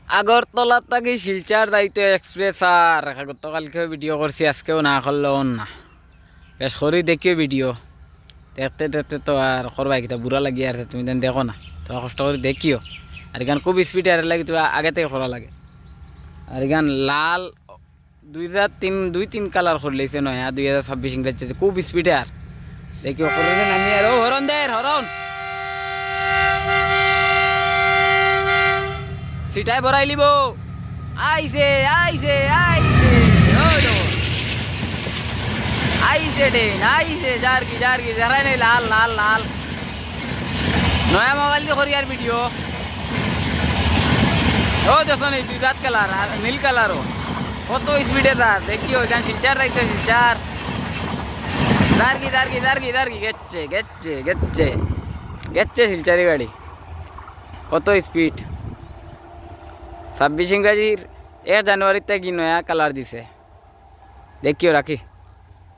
আগরতলা থেকে শিলচর যাইতে এক্সপ্রেস আর গতকালকেও ভিডিও করছি, আজকেও না করলেও না, বেশ করি দেখিও ভিডিও দেখতে দেখতে তো আর করবাই কিতা বুড়া লাগি আর তুমি দেন দেখো না, তোমার কষ্ট করে দেখিও। আর এখান খুব স্পিডে আর লাগে, তুমি আগে থেকে করা লাগে। আর এখান লাল 2003 কালার করলেছে নয়, 2026 ইংরেজি খুব স্পিডে আর দেখিও করে নামি আর ও হরন দের হরন সিটাই ভরাই লিব। আইছে আইছে আইছে আইছে ট্রেন আইছে, জারকি জারকি যারাই নাই, লাল লাল লাল নয়া মোবাইল দিয়ে করি আর ভিডিও। ও দেখো নি 2 দাঁত কালার আর নীল কালারও কত স্পিডে তার দেখিও। এখানে শিলচার রাখতে শিলচার দারকি দারকি দারকি দারকি গেচ্ছে গেচ্ছে গেচ্ছে গেচ্ছে শিলচারি গাড়ি, কত স্পিড। 26 ইংরাজির 1 জানুয়ারিতে কি নয়া কালার দিছে দেখিও, রাখি।